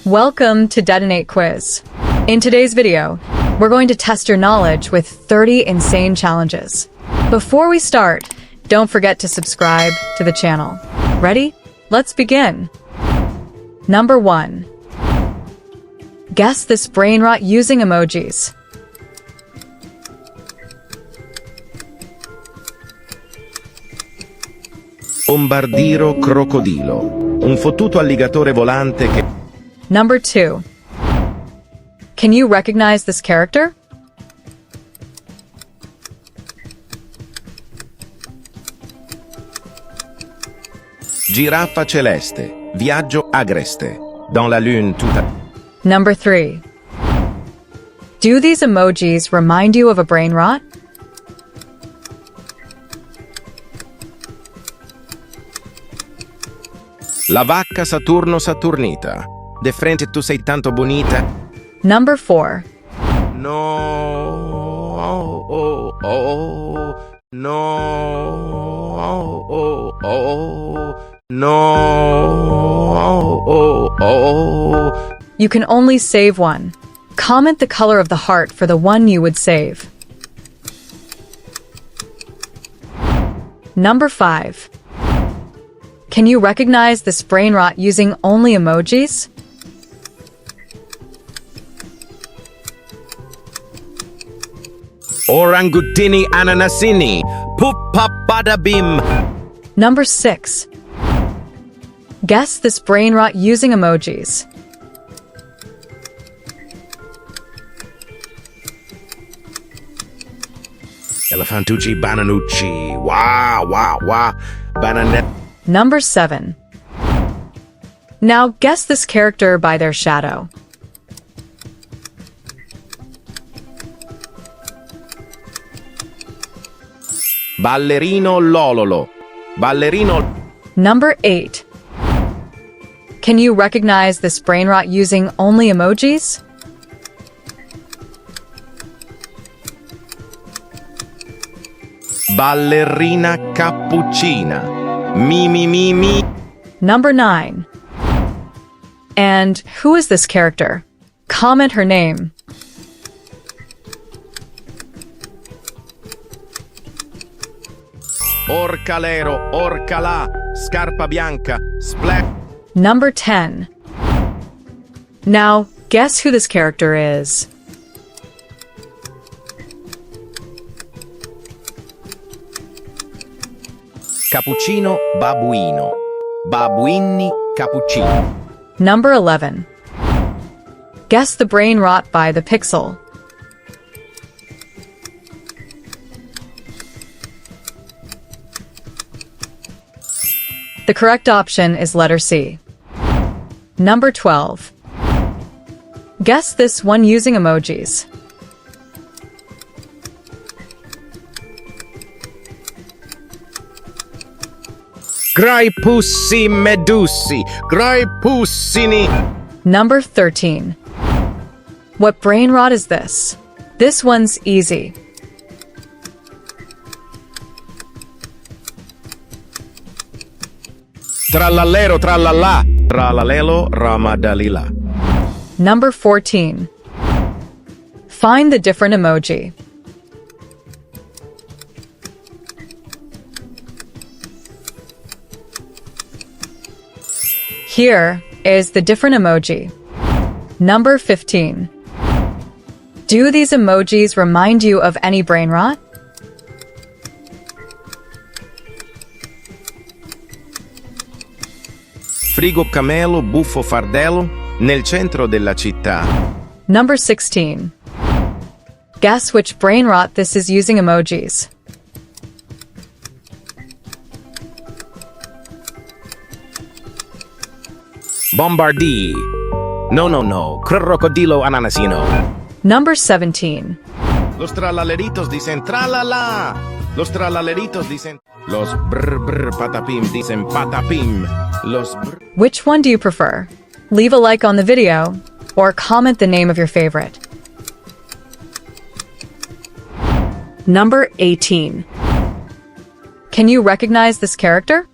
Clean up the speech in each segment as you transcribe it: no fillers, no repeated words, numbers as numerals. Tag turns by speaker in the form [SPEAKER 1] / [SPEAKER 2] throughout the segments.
[SPEAKER 1] Welcome to Detonate quiz. In today's video, we're going to test your knowledge with 30 insane challenges. Before we start, don't forget to subscribe to the channel. Ready? Let's begin. Number 1. Guess this brain rot using emojis.
[SPEAKER 2] Bombardiro crocodilo. Un fottuto alligatore volante che...
[SPEAKER 1] Number 2. Can you recognize this character?
[SPEAKER 2] Giraffa celeste. Viaggio agreste. Dans la lune tutta...
[SPEAKER 1] Number 3. Do these emojis remind you of a brain rot?
[SPEAKER 2] La vacca Saturno Saturnita. De frente tu sei tanto bonita.
[SPEAKER 1] Number 4.
[SPEAKER 2] No, oh, oh, oh, no, oh, oh, no, oh, oh.
[SPEAKER 1] You can only save one. Comment the color of the heart for the one you would save. Number 5. Can you recognize this brain rot using only emojis?
[SPEAKER 2] Orangutini ananasini. Puppa bada bim.
[SPEAKER 1] Number 6. Guess this brain rot using emojis.
[SPEAKER 2] Elefantucci bananucci. Wah, wah, wah. Bananet.
[SPEAKER 1] Number 7. Now guess this character by their shadow.
[SPEAKER 2] Ballerino lololo. Ballerino.
[SPEAKER 1] Number 8. Can you recognize this brain rot using only emojis?
[SPEAKER 2] Ballerina Capuccina. Mi, mi, mi, mi.
[SPEAKER 1] Number 9. And who is this character? Comment her name.
[SPEAKER 2] Orcalero, orcalà, scarpa bianca, splat.
[SPEAKER 1] Number 10. Now, guess who this character is.
[SPEAKER 2] Cappuccino, babuino. Babuini, cappuccino.
[SPEAKER 1] Number 11. Guess the brain rot by the pixel. The correct option is letter C. Number 12. Guess this one using emojis.
[SPEAKER 2] Grai pussi medusi, grai pussini.
[SPEAKER 1] Number 13. What brain rot is this? This one's easy.
[SPEAKER 2] Trallallero, trallallà, trallalelo, ramadalila.
[SPEAKER 1] Number 14. Find the different emoji. Here is the different emoji. Number 15. Do these emojis remind you of any brain rot?
[SPEAKER 2] Frigo camelo, buffo fardello, nel centro della città.
[SPEAKER 1] Number 16. Guess which brain rot this is using emojis.
[SPEAKER 2] Bombardì. No, no, no. Crocodilo ananasino.
[SPEAKER 1] Number 17.
[SPEAKER 2] Los tralaleritos dicen tralala. Los tralaleritos dicen... Los brr brr patapim dicen patapim. Los brr...
[SPEAKER 1] Which one do you prefer? Leave a like on the video or comment the name of your favorite. Number 18. Can you recognize this character?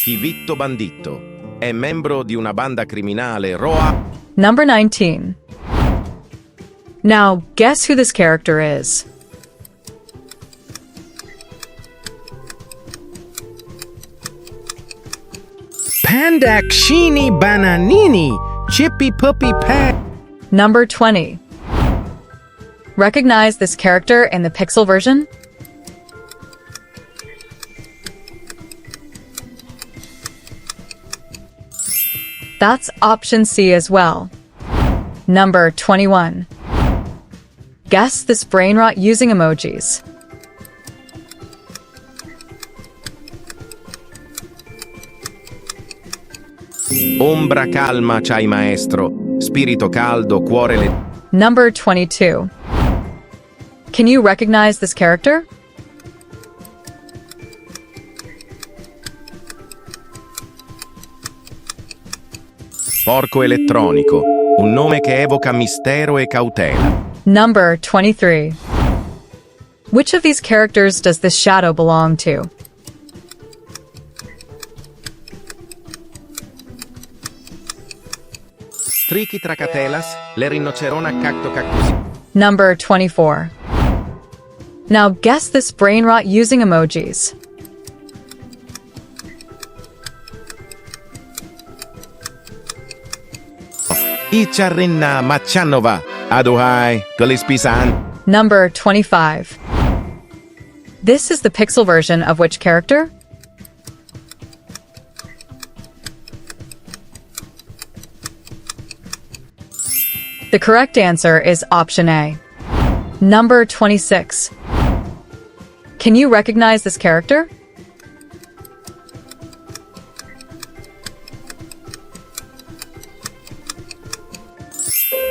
[SPEAKER 2] Chivito bandito. È membro di una banda criminale Roa.
[SPEAKER 1] Number 19. Now, guess who this character is.
[SPEAKER 2] Pandacini bananini. Chippy puppy pad.
[SPEAKER 1] Number 20. Recognize this character in the pixel version? That's option C as well. Number 21. Guess this brain rot using emojis.
[SPEAKER 2] Ombra calma c'hai maestro. Spirito caldo, cuore le...
[SPEAKER 1] Number 22. Can you recognize this character?
[SPEAKER 2] Porco elettronico. Un nome che evoca mistero e cautela.
[SPEAKER 1] Number 23. Which of these characters does this shadow belong to?
[SPEAKER 2] Trichi tracatelas, le rinocerona cacto cactus.
[SPEAKER 1] Number 24. Now guess this brain rot using emojis.
[SPEAKER 2] Icharrinna machanova. Aduhai, galispisan.
[SPEAKER 1] Number 25. This is the pixel version of which character? The correct answer is option A. Number 26. Can you recognize this character?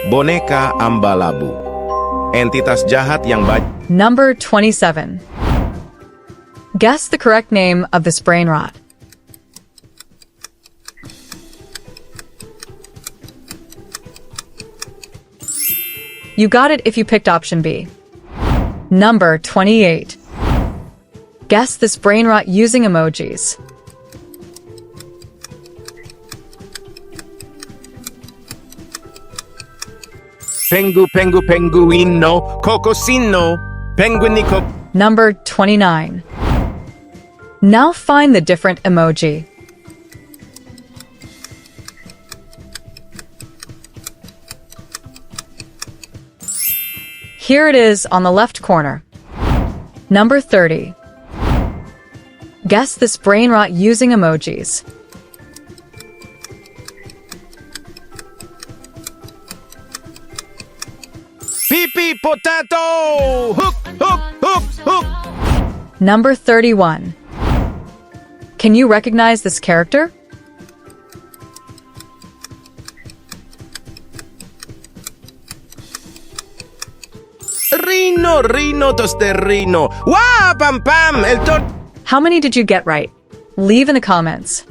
[SPEAKER 2] Boneka ambalabu. Entitas jahat yang
[SPEAKER 1] Number 27. Guess the correct name of this brain rot. You got it if you picked option B. Number 28. Guess this brain rot using emojis.
[SPEAKER 2] penguino, cocosino, penguinico.
[SPEAKER 1] Number 29. Now find the different emoji. Here it is on the left corner. Number 30. Guess this brain rot using emojis.
[SPEAKER 2] Pee potato! Hook, hook, hook, hook!
[SPEAKER 1] Number 31. Can you recognize this character?
[SPEAKER 2] Rino tosterrino. Wah, pam pam, el tor...
[SPEAKER 1] How many did you get right? Leave in the comments.